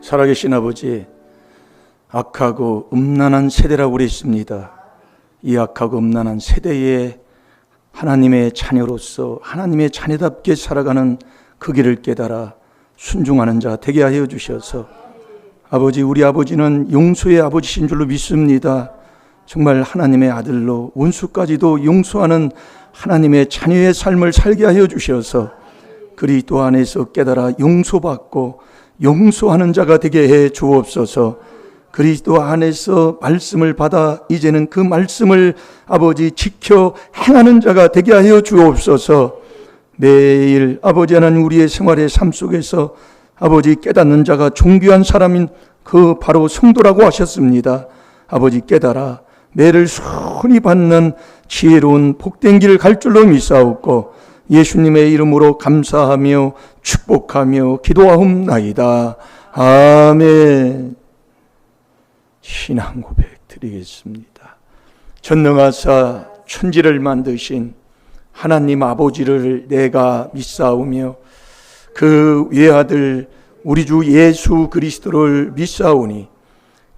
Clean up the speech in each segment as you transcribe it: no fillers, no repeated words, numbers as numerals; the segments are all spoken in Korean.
살아계신 아버지, 악하고 음란한 세대라고 그랬습니다. 이 악하고 음란한 세대에 하나님의 자녀로서 하나님의 자녀답게 살아가는 그 길을 깨달아 순종하는 자 되게 하여 주셔서, 아버지, 우리 아버지는 용서의 아버지신 줄로 믿습니다. 정말 하나님의 아들로 원수까지도 용서하는 하나님의 자녀의 삶을 살게 하여 주셔서 그리스도 안에서 깨달아 용서받고 용서하는 자가 되게 해 주옵소서. 그리스도 안에서 말씀을 받아 이제는 그 말씀을 아버지 지켜 행하는 자가 되게 하여 주옵소서. 매일 아버지 하나님 우리의 생활의 삶 속에서 아버지 깨닫는 자가 존귀한 사람인 그 바로 성도라고 하셨습니다. 아버지 깨달아 매를 순히 받는 지혜로운 복된 길을 갈 줄로 믿사옵고 예수님의 이름으로 감사하며 축복하며 기도하옵나이다. 아멘. 신앙 고백 드리겠습니다. 전능하사 천지를 만드신 하나님 아버지를 내가 믿사오며 그 외아들 우리 주 예수 그리스도를 믿사오니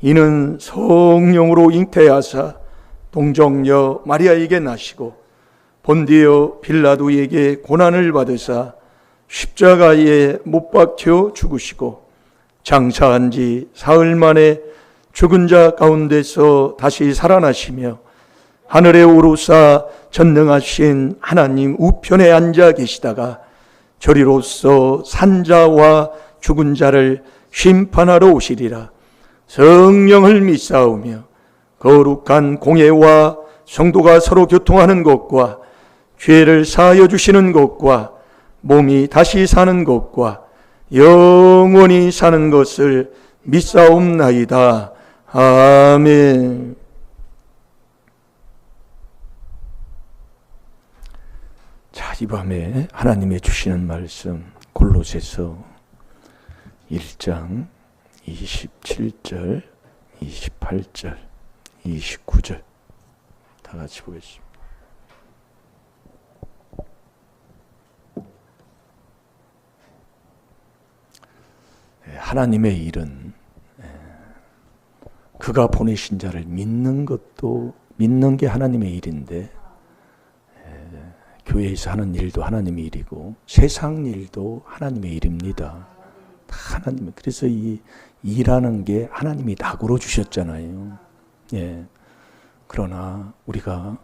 이는 성령으로 잉태하사 동정녀 마리아에게 나시고 본디오 빌라도에게 고난을 받으사 십자가에 못 박혀 죽으시고 장사한 지 사흘 만에 죽은 자 가운데서 다시 살아나시며 하늘에 오르사 전능하신 하나님 우편에 앉아 계시다가 저리로서 산자와 죽은 자를 심판하러 오시리라. 성령을 믿사오며 거룩한 공예와 성도가 서로 교통하는 것과 죄를 사하여 주시는 것과 몸이 다시 사는 것과 영원히 사는 것을 믿사옵나이다. 아멘. 자, 이 밤에 하나님의 주시는 말씀 골로새서 1장 27절, 28절, 29절 다 같이 보겠습니다. 하나님의 일은 그가 보내신 자를 믿는 것도 믿는 게 하나님의 일인데 교회에서 하는 일도 하나님의 일이고 세상 일도 하나님의 일입니다. 다 하나님. 그래서 이 일하는 게 하나님이 낙으로 주셨잖아요. 예. 그러나 우리가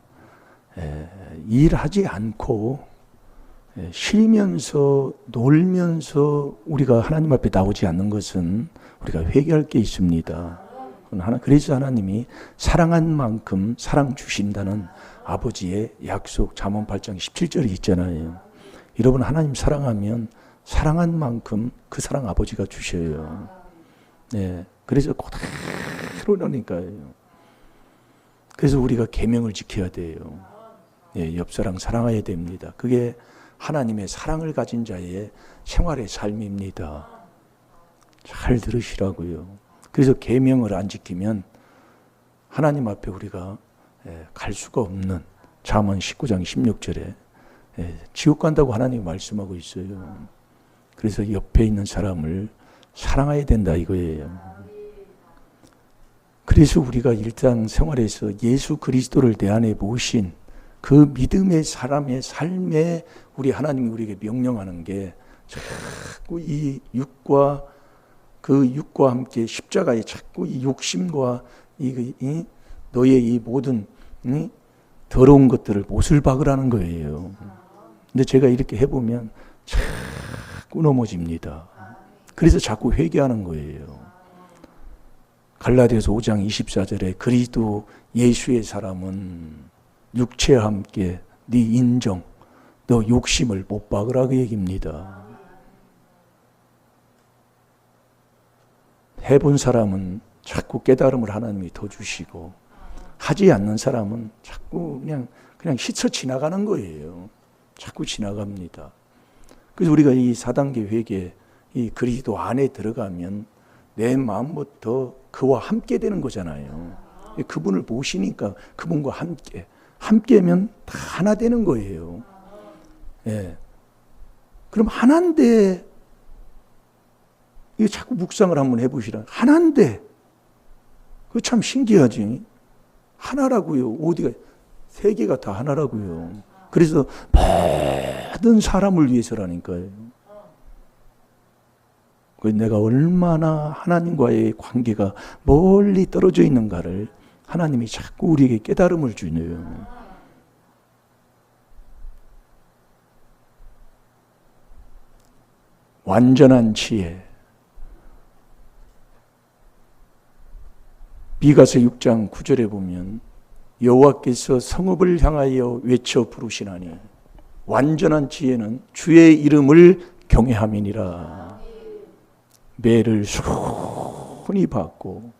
일하지 않고 쉬면서 놀면서 우리가 하나님 앞에 나오지 않는 것은 우리가 회개할 게 있습니다. 그래서 하나님이 사랑한 만큼 사랑 주신다는 아버지의 약속 잠언 8장 17절이 있잖아요. 여러분 하나님 사랑하면 사랑한 만큼 그 사랑 아버지가 주셔요. 네, 그래서 그대로라니까요. 그래서 우리가 계명을 지켜야 돼요. 네, 옆사람 사랑해야 됩니다. 그게 하나님의 사랑을 가진 자의 생활의 삶입니다. 잘 들으시라고요. 그래서 계명을 안 지키면 하나님 앞에 우리가 갈 수가 없는 잠언 19장 16절에 지옥 간다고 하나님이 말씀하고 있어요. 그래서 옆에 있는 사람을 사랑해야 된다 이거예요. 그래서 우리가 일상 생활에서 예수 그리스도를 내 안에 모신 그 믿음의 사람의 삶에 우리 하나님이 우리에게 명령하는 게 자꾸 이 육과 그 육과 함께 십자가에 자꾸 이 욕심과 이 너의 이 모든 더러운 것들을 못을 박으라는 거예요. 근데 제가 이렇게 해보면 자꾸 넘어집니다. 그래서 자꾸 회개하는 거예요. 갈라디아서 5장 24절에 그리스도 예수의 사람은 육체와 함께 네 인정, 너 욕심을 못 박으라 그 얘기입니다. 해본 사람은 자꾸 깨달음을 하나님이 더 주시고 하지 않는 사람은 자꾸 그냥 스쳐 지나가는 거예요. 자꾸 지나갑니다. 그래서 우리가 이 4단계 회개, 이 그리스도 안에 들어가면 내 마음부터 그와 함께 되는 거잖아요. 그분을 모시니까 그분과 함께면 다 하나 되는 거예요. 예. 그럼 하나인데 이거 자꾸 묵상을 한번 해보시라. 하나인데, 그거 참 신기하지. 하나라고요. 어디가, 세계가 다 하나라고요. 그래서 모든 사람을 위해서라니까요. 내가 얼마나 하나님과의 관계가 멀리 떨어져 있는가를 하나님이 자꾸 우리에게 깨달음을 주네요. 완전한 지혜. 미가서 6장 9절에 보면 여호와께서 성읍을 향하여 외쳐 부르시나니 완전한 지혜는 주의 이름을 경외함이니라. 매를 손이 받고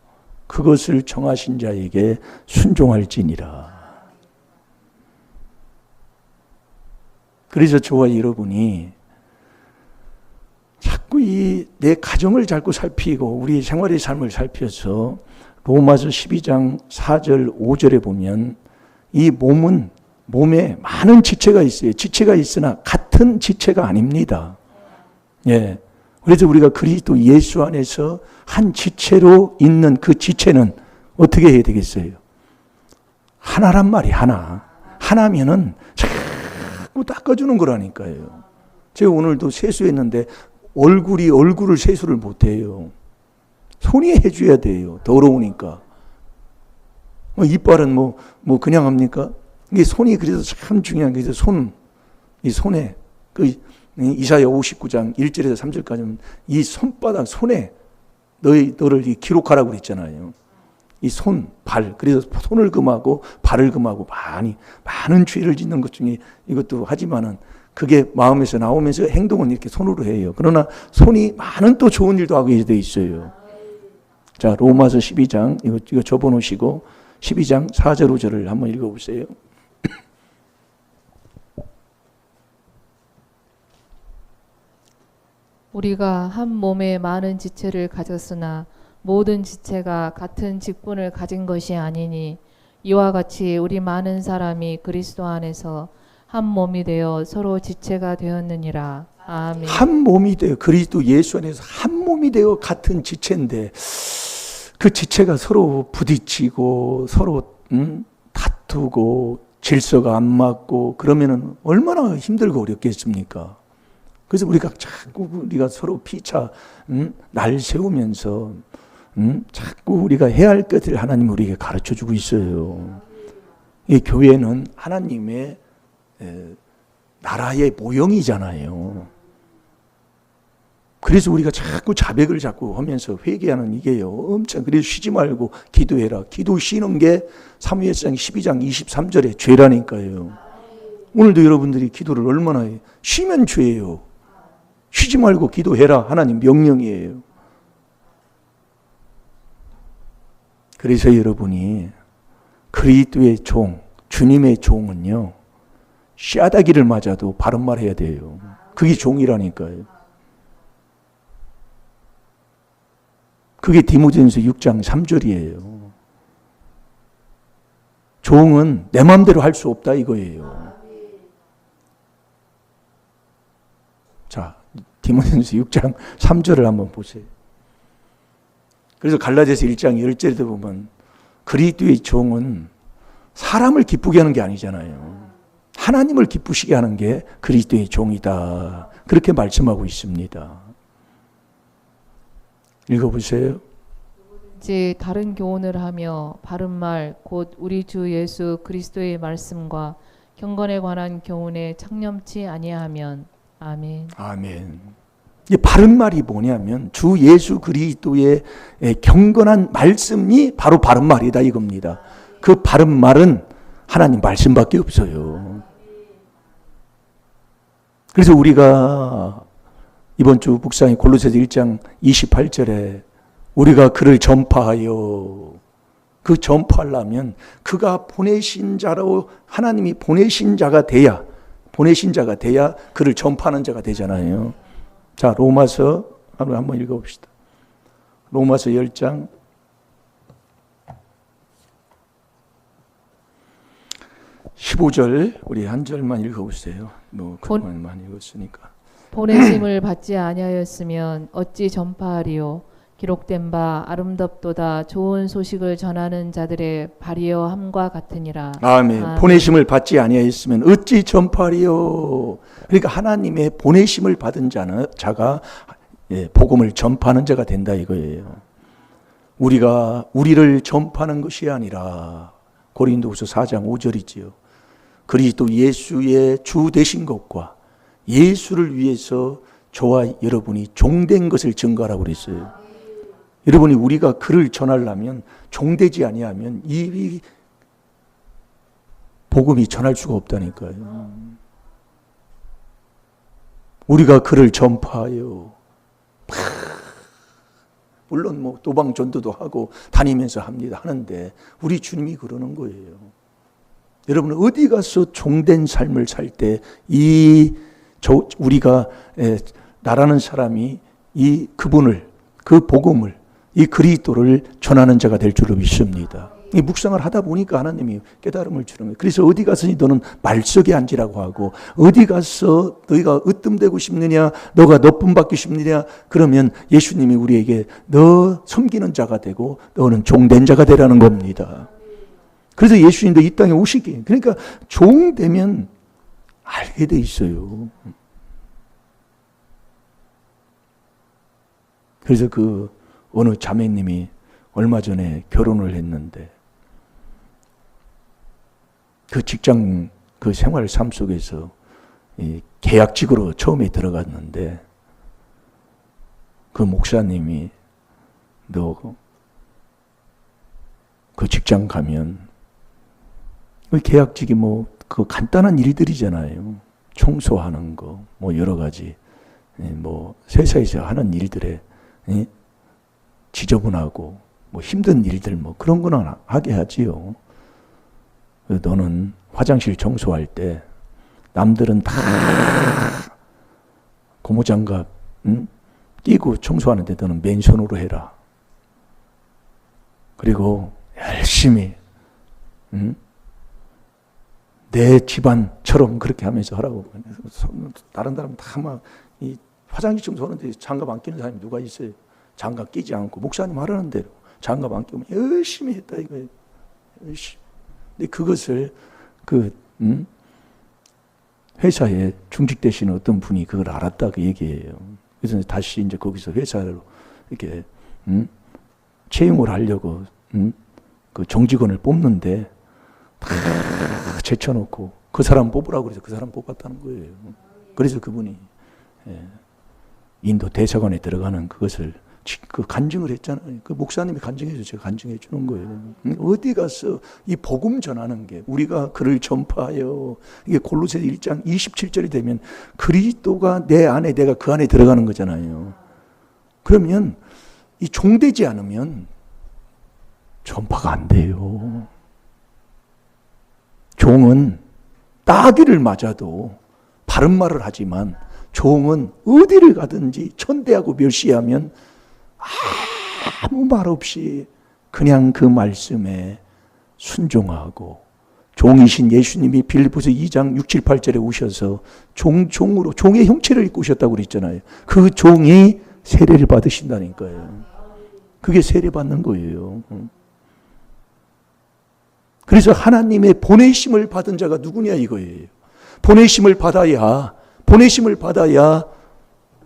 그것을 정하신 자에게 순종할지니라. 그래서 저와 여러분이 자꾸 내 가정을 자꾸 살피고 우리 생활의 삶을 살펴서 로마서 12장 4절 5절에 보면 이 몸에 많은 지체가 있어요. 지체가 있으나 같은 지체가 아닙니다. 예. 그래서 우리가 그리스도 예수 안에서 한 지체로 있는 그 지체는 어떻게 해야 되겠어요? 하나란 말이 하나. 하나면은 자꾸 닦아주는 거라니까요. 제가 오늘도 세수했는데 얼굴을 세수를 못해요. 손이 해줘야 돼요. 더러우니까. 이빨은 그냥 합니까? 이게 손이 그래서 참 중요한 게, 이 손에, 이사야 59장 1절에서 3절까지는 이 손바닥, 손에 너를 기록하라고 그랬잖아요. 이 손, 발. 그래서 손을 금하고 발을 금하고 많은 죄를 짓는 것 중에 이것도 하지만은 그게 마음에서 나오면서 행동은 이렇게 손으로 해요. 그러나 손이 많은 또 좋은 일도 하게 돼 있어요. 자, 로마서 12장, 이거 접어놓으시고 12장 4절 5절을 한번 읽어보세요. 우리가 한 몸에 많은 지체를 가졌으나 모든 지체가 같은 직분을 가진 것이 아니니 이와 같이 우리 많은 사람이 그리스도 안에서 한 몸이 되어 서로 지체가 되었느니라. 아멘. 한 몸이 되어 그리스도 예수 안에서 한 몸이 되어 같은 지체인데 그 지체가 서로 부딪히고 서로 다투고 질서가 안 맞고 그러면은 얼마나 힘들고 어렵겠습니까? 그래서 우리가 서로 피차 날 세우면서 자꾸 우리가 해야 할 것을 하나님 우리에게 가르쳐주고 있어요. 이 교회는 하나님의 나라의 모형이잖아요. 그래서 우리가 자꾸 자백을 하면서 회개하는 이게요. 엄청 그래서 쉬지 말고 기도해라. 기도 쉬는 게 사무엘상 12장 23절에 죄라니까요. 오늘도 여러분들이 기도를 얼마나 해요. 쉬면 죄예요. 쉬지 말고 기도해라. 하나님 명령이에요. 그래서 여러분이 그리스도의 종, 주님의 종은요. 씨앗아기를 맞아도 바른 말 해야 돼요. 그게 종이라니까요. 그게 디모데전서 6장 3절이에요. 종은 내 마음대로 할 수 없다 이거예요. 자, 디모데전서 6장 3절을 한번 보세요. 그래서 갈라디아서 1장 10절에도 보면 그리스도의 종은 사람을 기쁘게 하는 게 아니잖아요. 하나님을 기쁘시게 하는 게 그리스도의 종이다. 그렇게 말씀하고 있습니다. 읽어보세요. 이제 다른 교훈을 하며 바른 말 곧 우리 주 예수 그리스도의 말씀과 경건에 관한 교훈에 창념치 아니하면 아멘. 아멘. 이 바른 말이 뭐냐면 주 예수 그리스도의 경건한 말씀이 바로 바른 말이다 이겁니다. 그 바른 말은 하나님 말씀밖에 없어요. 그래서 우리가 이번 주 묵상이 골로새서 1장 28절에 우리가 그를 전파하여 그 전파하려면 그가 보내신 자로 하나님이 보내신 자가 돼야 그를 전파하는 자가 되잖아요. 자, 로마서 한번 읽어봅시다. 로마서 10장 15절 우리 한 절만 읽어보세요. 그동안 많이 읽었으니까. 보내심을 받지 아니하였으면 어찌 전파하리요. 기록된 바 아름답도다 좋은 소식을 전하는 자들의 발이여 함과 같으니라. 아멘. 아멘. 보내심을 받지 아니하였으면 어찌 전파하리요. 그러니까 하나님의 보내심을 받은 자가 복음을 전파하는 자가 된다 이거예요. 우리가 우리를 전파하는 것이 아니라 고린도후서 4장 5절이지요. 그리스도 예수의 주 되신 것과 예수를 위해서 저와 여러분이 종된 것을 증거하라고 그랬어요. 여러분이 우리가 그를 전하려면 종되지 아니하면 이 복음이 전할 수가 없다니까요. 우리가 그를 전파하여 물론 뭐 도방 전도도 하고 다니면서 합니다. 하는데 우리 주님이 그러는 거예요. 여러분 어디 가서 종된 삶을 살 때 우리가 나라는 사람이 그분을 그 복음을 이 그리스도를 전하는 자가 될 줄로 믿습니다. 이 묵상을 하다 보니까 하나님이 깨달음을 주는 거예요. 그래서 어디 가서니 너는 말석에 앉으라고 하고 어디 가서 너희가 으뜸되고 싶느냐 너가 너쁨 받기 싶느냐 그러면 예수님이 우리에게 너 섬기는 자가 되고 너는 종된 자가 되라는 겁니다. 그래서 예수님도 이 땅에 오시기 그러니까 종되면 알게 돼 있어요. 그래서 어느 자매님이 얼마 전에 결혼을 했는데 그 직장 그 생활 삶 속에서 계약직으로 처음에 들어갔는데 그 목사님이 너 그 직장 가면 그 계약직이 그 간단한 일들이잖아요. 청소하는 거, 여러 가지, 회사에서 하는 일들에, 지저분하고, 힘든 일들, 그런 거는 하게 하지요. 너는 화장실 청소할 때, 남들은 다 고무장갑, 끼고 청소하는데 너는 맨손으로 해라. 그리고 열심히, 내 집안처럼 그렇게 하면서 하라고. 다른 사람 다 화장실 청소하는데 장갑 안 끼는 사람이 누가 있어요? 장갑 끼지 않고 목사님 하라는 대로 장갑 안 끼고 열심히 했다 이거예요. 열심히. 근데 그것을 회사에 중직되시는 어떤 분이 그걸 알았다 그 얘기예요. 그래서 다시 이제 거기서 회사로 이렇게 채용을 하려고 그 정직원을 뽑는데 다 제쳐놓고 그 사람 뽑으라고 그래서 그 사람 뽑았다는 거예요. 그래서 그분이 인도 대사관에 들어가는 그것을 간증을 했잖아요. 그 목사님이 간증해서 제가 간증해 주는 거예요. 어디 가서 이 복음 전하는 게 우리가 그를 전파하여 이게 골로새서 1장 27절이 되면 그리스도가 내 안에 내가 그 안에 들어가는 거잖아요. 그러면 이 종되지 않으면 전파가 안 돼요. 종은 따귀를 맞아도 바른 말을 하지만 종은 어디를 가든지 천대하고 멸시하면 아무 말 없이 그냥 그 말씀에 순종하고 종이신 예수님이 빌립보서 2장 6, 7, 8절에 오셔서 종으로 종의 형체를 입고 오셨다고 그랬잖아요. 그 종이 세례를 받으신다니까요. 그게 세례 받는 거예요. 그래서 하나님의 보내심을 받은 자가 누구냐 이거예요. 보내심을 받아야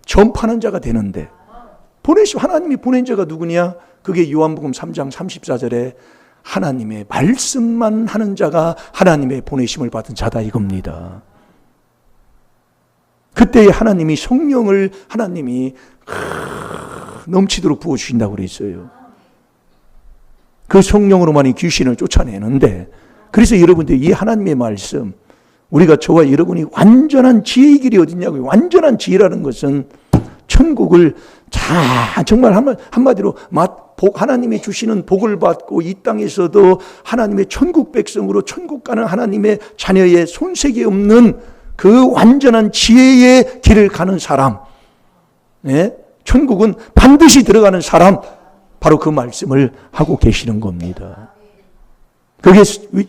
전파하는 자가 되는데 하나님이 보낸 자가 누구냐? 그게 요한복음 3장 34절에 하나님의 말씀만 하는 자가 하나님의 보내심을 받은 자다 이겁니다. 그때 하나님이 성령을 넘치도록 부어주신다고 그랬어요. 그 성령으로만이 귀신을 쫓아내는데 그래서 여러분들 이 하나님의 말씀 우리가 저와 여러분이 완전한 지혜의 길이 어디냐고요. 완전한 지혜라는 것은 천국을 정말 한마디로 하나님이 주시는 복을 받고 이 땅에서도 하나님의 천국 백성으로 천국 가는 하나님의 자녀의 손색이 없는 그 완전한 지혜의 길을 가는 사람, 천국은 반드시 들어가는 사람, 바로 그 말씀을 하고 계시는 겁니다. 그게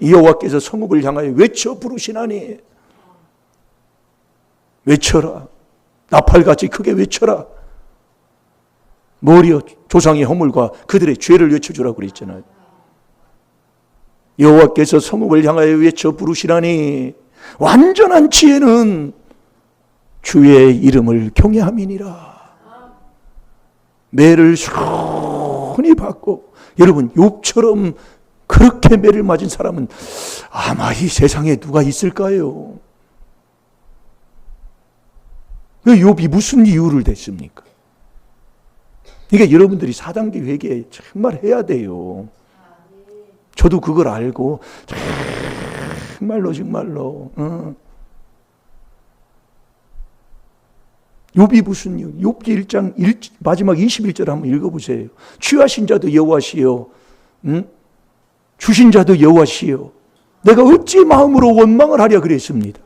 여호와께서 성읍을 향하여 외쳐 부르시나니 외쳐라. 나팔같이 크게 외쳐라. 머리여 조상의 허물과 그들의 죄를 외쳐주라고 그랬잖아요. 여호와께서 성읍을 향하여 외쳐 부르시라니 완전한 지혜는 주의 이름을 경외함이니라. 매를 순히 받고, 여러분 욥처럼 그렇게 매를 맞은 사람은 아마 이 세상에 누가 있을까요? 욥이 무슨 이유를 댔습니까? 그러니까 여러분들이 4단계 회개 정말 해야 돼요. 저도 그걸 알고 정말로 욥이 무슨 이유? 욥기 1장 마지막 21절 한번 읽어보세요. 취하신 자도 여호와시요, 주신 자도 여호와시요, 내가 어찌 마음으로 원망을 하랴 그랬습니다.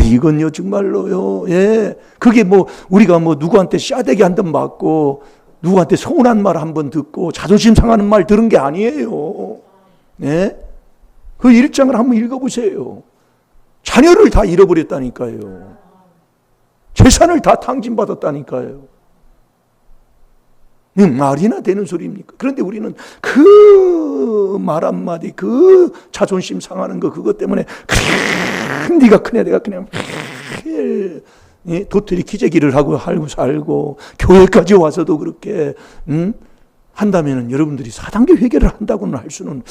이건요 정말로요. 예, 그게 뭐 우리가 뭐 누구한테 싸대기 한 번 맞고 누구한테 서운한 말 한 번 듣고 자존심 상하는 말 들은 게 아니에요. 예, 그 1장을 한번 읽어보세요. 자녀를 다 잃어버렸다니까요. 재산을 다 탕진받았다니까요. 말이나 되는 소리입니까? 그런데 우리는 그 말 한마디, 그 자존심 상하는 거, 그것 때문에 네가 크냐 내가 그냥 도토리 기재기를 하고 살고 교회까지 와서도 그렇게 한다면 여러분들이 4단계 회개를 한다고는 할 수는,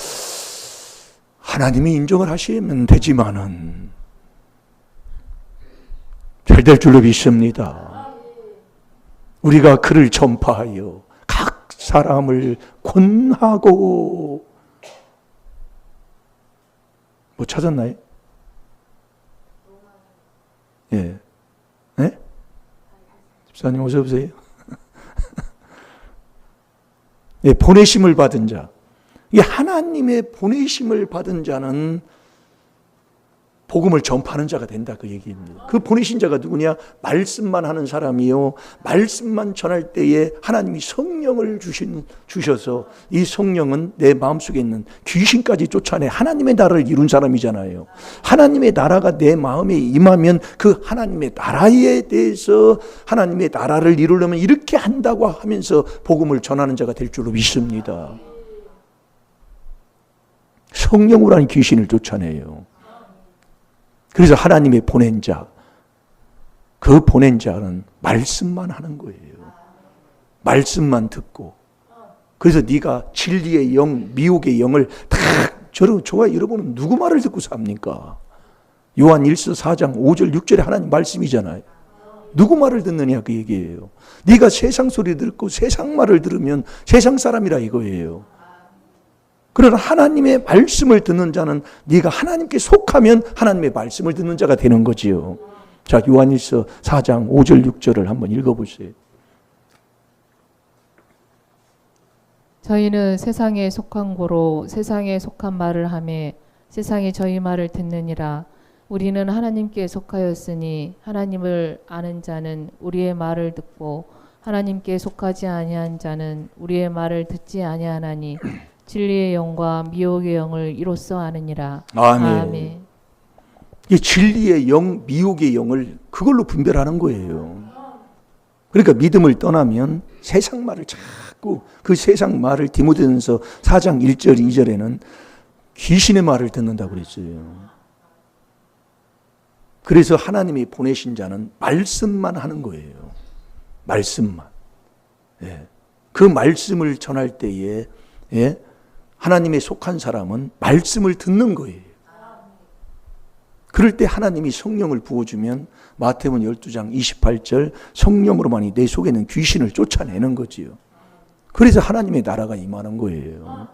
하나님이 인정을 하시면 되지만은 잘 될 줄로 믿습니다. 우리가 그를 전파하여 각 사람을 권하고, 뭐 찾았나요? 예. 네? 집사님 어서 오세요. 예, 보내심을 받은 자. 이 하나님의 보내심을 받은 자는 복음을 전파하는 자가 된다, 그 얘기입니다. 그 보내신 자가 누구냐? 말씀만 하는 사람이요, 말씀만 전할 때에 하나님이 성령을 주셔서 이 성령은 내 마음속에 있는 귀신까지 쫓아내 하나님의 나라를 이룬 사람이잖아요. 하나님의 나라가 내 마음에 임하면 그 하나님의 나라에 대해서, 하나님의 나라를 이루려면 이렇게 한다고 하면서 복음을 전하는 자가 될 줄로 믿습니다. 성령으로 하는 귀신을 쫓아내요. 그래서 하나님의 보낸 자, 그 보낸 자는 말씀만 하는 거예요. 말씀만 듣고. 그래서 네가 진리의 영, 미혹의 영을 다, 저와 여러분은 누구 말을 듣고 삽니까? 요한 1서 4장 5절 6절에 하나님 말씀이잖아요. 누구 말을 듣느냐 그 얘기예요. 네가 세상 소리 듣고 세상 말을 들으면 세상 사람이라 이거예요. 그러나 하나님의 말씀을 듣는 자는 네가 하나님께 속하면 하나님의 말씀을 듣는 자가 되는 거지요. 자, 요한일서 4장 5절 6절을 한번 읽어보세요. 저희는 세상에 속한 고로 세상에 속한 말을 하매 세상이 저희 말을 듣느니라. 우리는 하나님께 속하였으니 하나님을 아는 자는 우리의 말을 듣고 하나님께 속하지 아니한 자는 우리의 말을 듣지 아니하나니 진리의 영과 미혹의 영을 이로써 아느니라. 아멘. 이 진리의 영, 미혹의 영을 그걸로 분별하는 거예요. 그러니까 믿음을 떠나면 세상 말을 자꾸, 그 세상 말을 디모데전서 4장 1절 2절에는 귀신의 말을 듣는다고 그랬어요. 그래서 하나님이 보내신 자는 말씀만 하는 거예요. 말씀만. 예. 그 말씀을 전할 때에, 예, 하나님에 속한 사람은 말씀을 듣는 거예요. 그럴 때 하나님이 성령을 부어주면 마태복음 12장 28절 성령으로만이 내 속에 있는 귀신을 쫓아내는 거지요. 그래서 하나님의 나라가 임하는 거예요.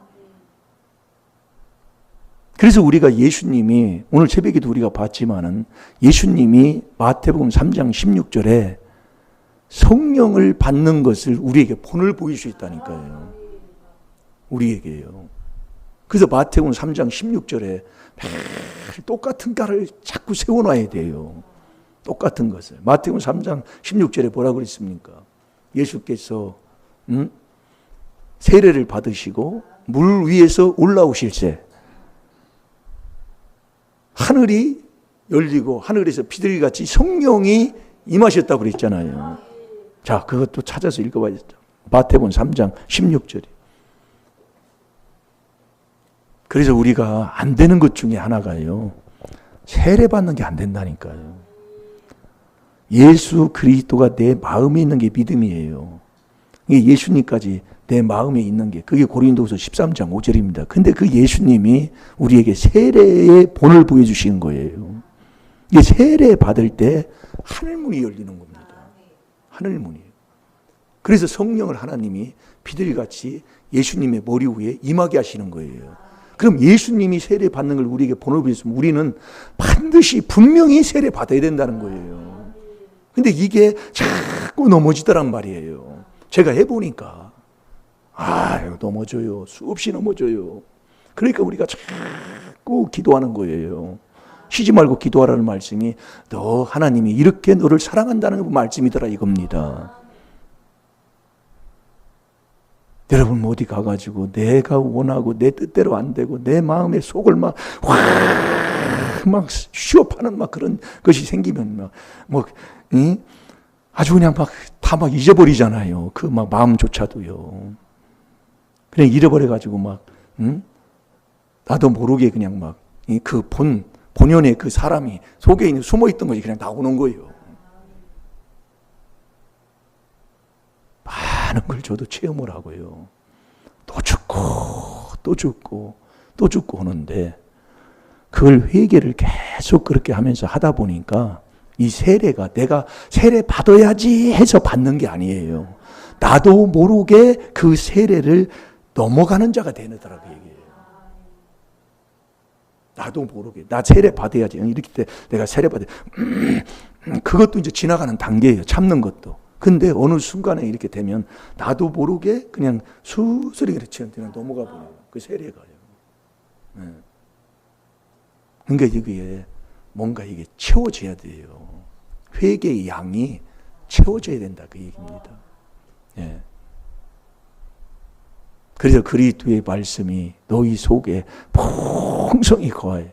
그래서 우리가 예수님이, 오늘 새벽에도 우리가 봤지만은 예수님이 마태복음 3장 16절에 성령을 받는 것을 우리에게 본을 보여주셨다니까요. 우리에게요. 그래서 마태복음 3장 16절에 똑같은 가를 자꾸 세워놔야 돼요. 똑같은 것을. 마태복음 3장 16절에 뭐라고 그랬습니까? 예수께서 세례를 받으시고 물 위에서 올라오실새 하늘이 열리고 하늘에서 비둘기같이 성령이 임하셨다고 그랬잖아요. 자, 그것도 찾아서 읽어봐야죠. 마태복음 3장 16절이. 그래서 우리가 안 되는 것 중에 하나가요, 세례받는 게 안 된다니까요. 예수 그리스도가 내 마음에 있는 게 믿음이에요. 이게 예수님까지 내 마음에 있는 게, 그게 고린도후서 13장 5절입니다. 근데 그 예수님이 우리에게 세례의 본을 보여주시는 거예요. 이게 세례 받을 때 하늘문이 열리는 겁니다. 하늘문이에요. 그래서 성령을 하나님이 비둘기같이 예수님의 머리 위에 임하게 하시는 거예요. 그럼 예수님이 세례 받는 걸 우리에게 본을 보여주면 우리는 반드시 분명히 세례 받아야 된다는 거예요. 근데 이게 자꾸 넘어지더란 말이에요. 제가 해보니까 넘어져요. 수없이 넘어져요. 그러니까 우리가 자꾸 기도하는 거예요. 쉬지 말고 기도하라는 말씀이 너 하나님이 이렇게 너를 사랑한다는 말씀이더라 이겁니다. 여러분 어디 가가지고 내가 원하고 내 뜻대로 안 되고 내 마음의 속을 막 쉬업하는 막 그런 것이 생기면 아주 그냥 다 잊어버리잖아요. 그 마음조차도요. 그냥 잃어버려가지고 나도 모르게 그냥 그 본연의 그 사람이 속에 있는 숨어있던 것이 그냥 나오는 거예요. 많은 걸 저도 체험을 하고요. 또 죽고 또 죽고 또 죽고 오는데 그걸 회개를 계속 그렇게 하면서 하다 보니까 이 세례가 내가 세례 받아야지 해서 받는 게 아니에요. 나도 모르게 그 세례를 넘어가는 자가 되느더라고 얘기해요. 나도 모르게 나 세례 받아야지 이렇게 때 내가 세례 받아 그것도 이제 지나가는 단계예요. 참는 것도. 근데 어느 순간에 이렇게 되면 나도 모르게 그냥 수스리 그냥 넘어가 버려요. 그 세례가요. 네. 그러니까 이게 뭔가 이게 채워져야 돼요. 회개의 양이 채워져야 된다 그 얘기입니다. 네. 그래서 그리스도의 말씀이 너희 속에 풍성히 거하여.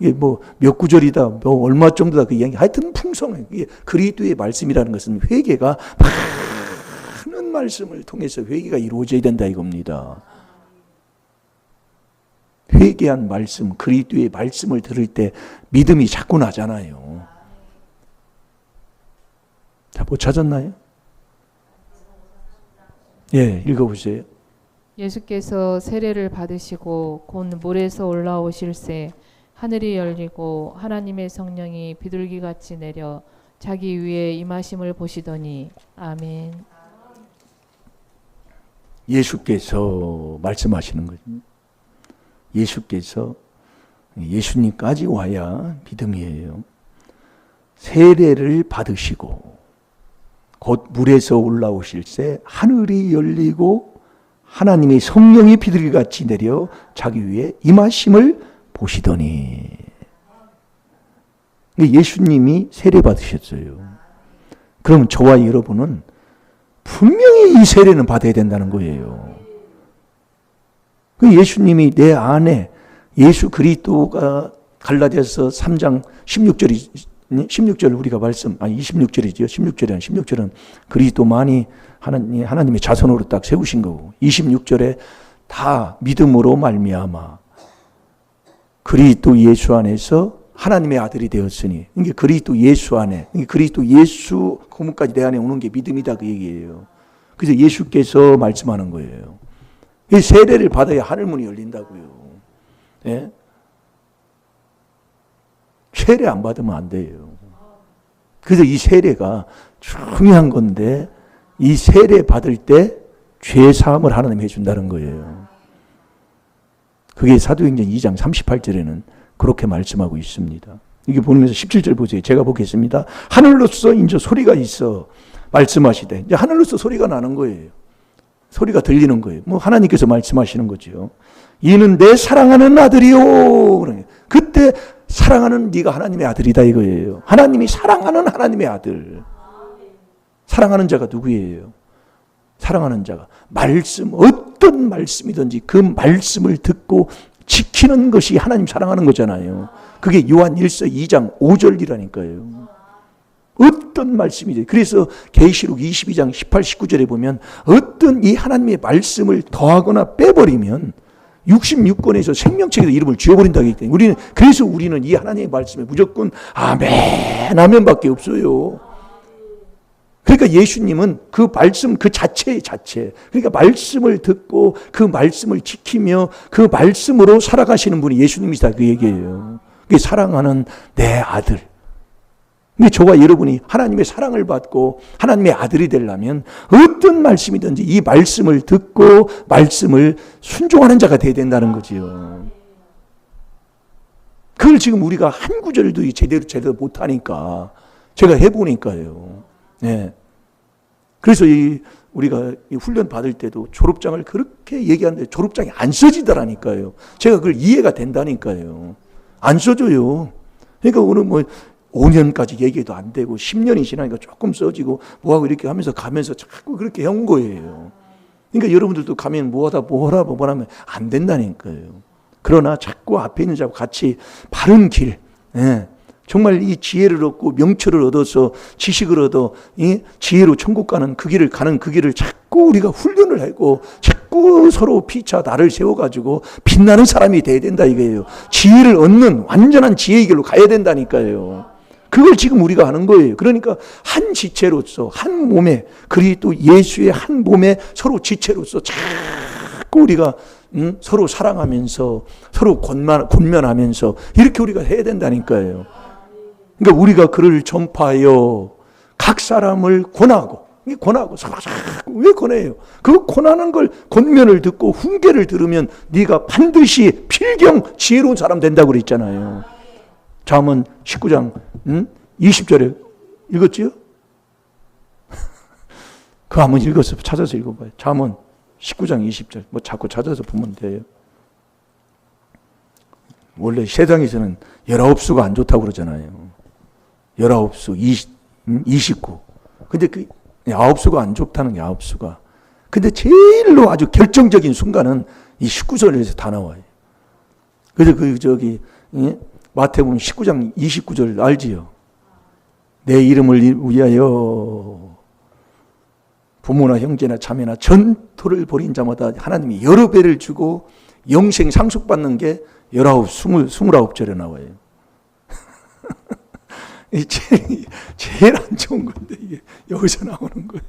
이게 몇 구절이다, 얼마 정도다 그 이야기. 하여튼 풍성해. 이게 그리스도의 말씀이라는 것은 회개가 많은 말씀을 통해서 회개가 이루어져야 된다 이겁니다. 회개한 말씀, 그리스도의 말씀을 들을 때 믿음이 자꾸 나잖아요. 자, 뭐 찾았나요? 예, 읽어보세요. 예수께서 세례를 받으시고 곧 물에서 올라오실새 하늘이 열리고 하나님의 성령이 비둘기같이 내려 자기 위에 임하심을 보시더니 아멘. 예수께서 말씀하시는 거죠. 예수께서 예수님까지 와야 믿음이에요. 세례를 받으시고 곧 물에서 올라오실새 하늘이 열리고 하나님의 성령이 비둘기같이 내려 자기 위에 임하심을 보시더니. 예수님이 세례 받으셨어요. 그럼 저와 여러분은 분명히 이 세례는 받아야 된다는 거예요. 예수님이 내 안에 예수 그리스도가 갈라디아서 3장 16절 우리가 26절이죠. 16절은 그리스도만이 하나님의 자손으로 딱 세우신 거고 26절에 다 믿음으로 말미암아 그리스도 예수 안에서 하나님의 아들이 되었으니 이게 그리스도 예수 안에 그리스도 예수 고문까지 내 안에 오는 게 믿음이다 그 얘기예요. 그래서 예수께서 말씀하는 거예요. 세례를 받아야 하늘문이 열린다고요. 예? 세례 안 받으면 안 돼요. 그래서 이 세례가 중요한 건데 이 세례 받을 때 죄 사함을 하나님 해준다는 거예요. 그게 사도행전 2장 38절에는 그렇게 말씀하고 있습니다. 이게 보면서 17절 보세요. 제가 보겠습니다. 하늘로서 이제 소리가 있어 말씀하시되 이제 하늘로서 소리가 나는 거예요. 소리가 들리는 거예요. 하나님께서 말씀하시는 거죠. 이는 내 사랑하는 아들이요. 그때 사랑하는 네가 하나님의 아들이다 이거예요. 하나님이 사랑하는 하나님의 아들. 사랑하는 자가 누구예요? 사랑하는 자가 어떤 말씀이든지 그 말씀을 듣고 지키는 것이 하나님 사랑하는 거잖아요. 그게 요한 1서 2장 5절이라니까요. 어떤 말씀이죠. 그래서 계시록 22장 18, 19절에 보면 어떤 이 하나님의 말씀을 더하거나 빼버리면 66권에서 생명책에서 이름을 지워버린다고 했기 때문에 그래서 우리는 이 하나님의 말씀에 무조건 아멘, 아멘밖에 없어요. 그러니까 예수님은 그 말씀 그 자체의 자체, 그러니까 말씀을 듣고 그 말씀을 지키며 그 말씀으로 살아가시는 분이 예수님이시다, 그 얘기예요. 그게 사랑하는 내 아들. 근데 저와 여러분이 하나님의 사랑을 받고 하나님의 아들이 되려면 어떤 말씀이든지 이 말씀을 듣고 말씀을 순종하는 자가 되어야 된다는 거지요. 그걸 지금 우리가 한 구절도 제대로 못하니까 제가 해보니까요. 네. 그래서 우리가 훈련 받을 때도 졸업장을 그렇게 얘기하는데 졸업장이 안 써지더라니까요. 제가 그걸 이해가 된다니까요. 안 써져요. 그러니까 오늘 5년까지 얘기해도 안 되고 10년이 지나니까 조금 써지고 뭐하고 이렇게 하면서 가면서 자꾸 그렇게 해온 거예요. 그러니까 여러분들도 가면 뭐하면 안 된다니까요. 그러나 자꾸 앞에 있는 자와 같이 바른 길, 정말 이 지혜를 얻고 명철을 얻어서 지식을 얻어 이 지혜로 천국 가는 그 길을 자꾸 우리가 훈련을 하고 자꾸 서로 피차 나를 세워가지고 빛나는 사람이 돼야 된다 이거예요. 지혜를 얻는 완전한 지혜의 길로 가야 된다니까요. 그걸 지금 우리가 하는 거예요. 그러니까 한 지체로서 한 몸에 그리스도 예수의 한 몸에 서로 지체로서 자꾸 우리가 서로 사랑하면서 서로 권면하면서 이렇게 우리가 해야 된다니까요. 그러니까 우리가 그를 전파하여 각 사람을 권하고 왜 권해요? 그 권하는 걸 권면을 듣고 훈계를 들으면 네가 반드시 필경 지혜로운 사람 된다고 그랬잖아요. 잠언 19장 20절에 읽었지요? 그거 한번 찾아서 읽어봐요. 잠언 19장 20절 자꾸 찾아서 보면 돼요. 원래 세상에서는 19수가 안 좋다고 그러잖아요. 19수, 29. 근데 그 9수가 안 좋다는 게 9수가. 근데 제일로 아주 결정적인 순간은 이 19절에서 다 나와요. 그래서 마태복음 19장 29절 알지요? 내 이름을 위하여 부모나 형제나 자매나 전토를 벌인 자마다 하나님이 여러 배를 주고 영생 상속받는 게 29절에 나와요. 제일 안 좋은 건데 이게 여기서 나오는 거예요.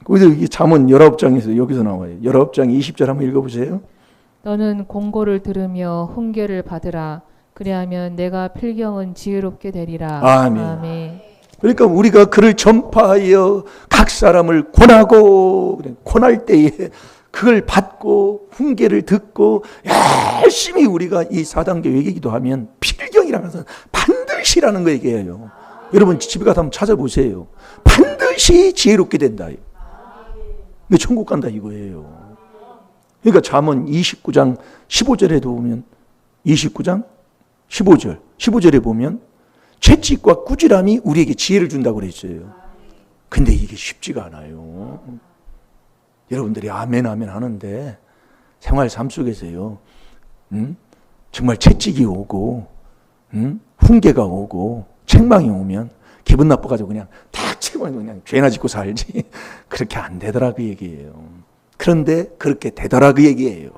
그래서 이게 잠언 19장에서 여기서 나와요. 19장 20절 한번 읽어보세요. 너는 공고를 들으며 훈계를 받으라. 그리하면 내가 필경은 지혜롭게 되리라. 아멘. 아멘. 그러니까 우리가 그를 전파하여 각 사람을 권할 때에 그걸 받고 훈계를 듣고 열심히 우리가 이 4단계 외기기도 하면 필경이라는 것은 반드시라는 거 얘기해요. 여러분 집에 가서 한번 찾아보세요. 반드시 지혜롭게 된다. 천국 간다 이거예요. 그러니까 잠언 29장 15절에도 보면 29장 15절에 보면 채찍과 꾸지람이 우리에게 지혜를 준다고 그랬어요. 근데 이게 쉽지가 않아요. 여러분들이 아멘 하는데 생활 삶 속에서요. 정말 채찍이 오고 훈계가 오고 책망이 오면 기분 나빠가지고 그냥 탁 치고 그냥 죄나 짓고 살지. 그렇게 안 되더라 그 얘기예요. 그런데 그렇게 되더라 그 얘기예요.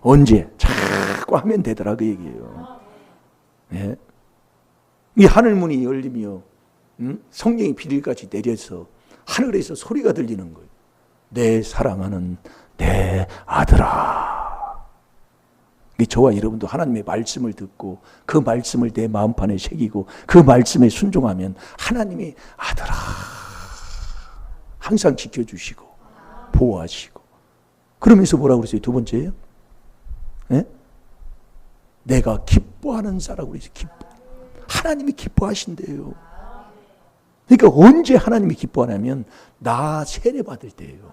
언제? 자꾸 하면 되더라 그 얘기예요. 네. 이 하늘문이 열리며 성령이 비닐같이 내려서 하늘에서 소리가 들리는 거예요. 내 사랑하는 내 아들아. 저와 여러분도 하나님의 말씀을 듣고 그 말씀을 내 마음판에 새기고 그 말씀에 순종하면 하나님의 아들아 항상 지켜주시고 보호하시고 그러면서 뭐라고 그랬어요? 두 번째예요? 네? 내가 기뻐하는 자라고 그랬어요. 하나님이 기뻐하신대요. 그러니까 언제 하나님이 기뻐하냐면 나 세례 받을 때예요.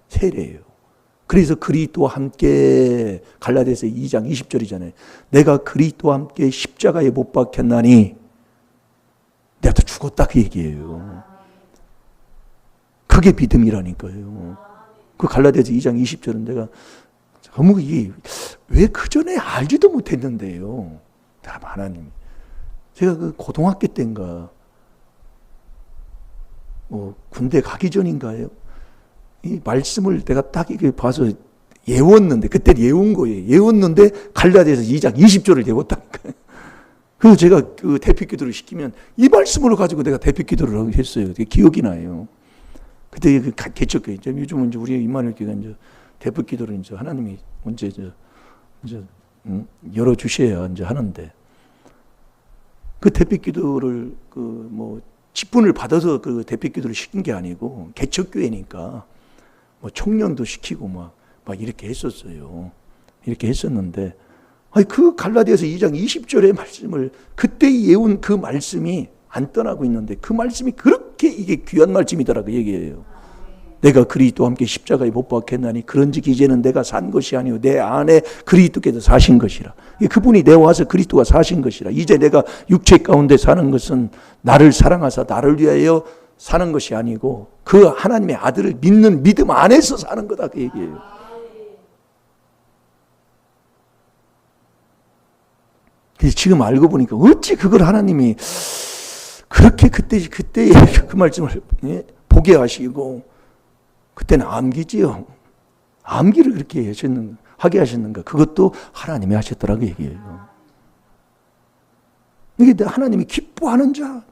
세례예요. 그래서 그리스도와 함께 갈라디아서 2장 20절이잖아요. 내가 그리스도와 함께 십자가에 못 박혔나니 내가 또 죽었다 그 얘기예요. 그게 믿음이라니까요. 그 갈라디아서 2장 20절은 내가 너무 이게 왜 그전에 알지도 못했는데요. 하나님 제가 그 고등학교 때인가 군대 가기 전인가요? 이 말씀을 내가 딱 이렇게 봐서 예웠는데, 그때 예운 거예요. 예웠는데 갈라디아서 2장 20절을 예웠다니까요. 그래서 제가 그 대표 기도를 시키면 이 말씀으로 가지고 내가 대표 기도를 했어요. 되게 기억이 나요. 그때 그 개척교회, 요즘은 이제 우리 임마누엘 교회가 이제 대표 기도를 이제 하나님이 언제 이제 열어 주셔야 이제 하는데, 그 대표 기도를 직분을 받아서 그 대표 기도를 시킨 게 아니고 개척교회니까 청년도 시키고 막 이렇게 했었어요. 이렇게 했었는데, 그 갈라디아서 2장 20절의 말씀을 그때 예운 그 말씀이 안 떠나고 있는데, 그 말씀이 그렇게 이게 귀한 말씀이더라고 얘기해요. 내가 그리스도와 함께 십자가에 못 박혔나니 그런즉 이제는 내가 산 것이 아니요 내 안에 그리스도께서 사신 것이라. 그분이 내 와서 그리스도가 사신 것이라. 이제 내가 육체 가운데 사는 것은 나를 사랑하사 나를 위하여 사는 것이 아니고 그 하나님의 아들을 믿는 믿음 안에서 사는 거다, 그 얘기예요. 그래서 지금 알고 보니까 어찌 그걸 하나님이 그렇게 그때 그 말씀을 보게 하시고, 그때는 암기지요. 암기를 그렇게 하게 하셨는가? 그것도 하나님이 하셨더라고 얘기해요. 이게 하나님이 기뻐하는 자,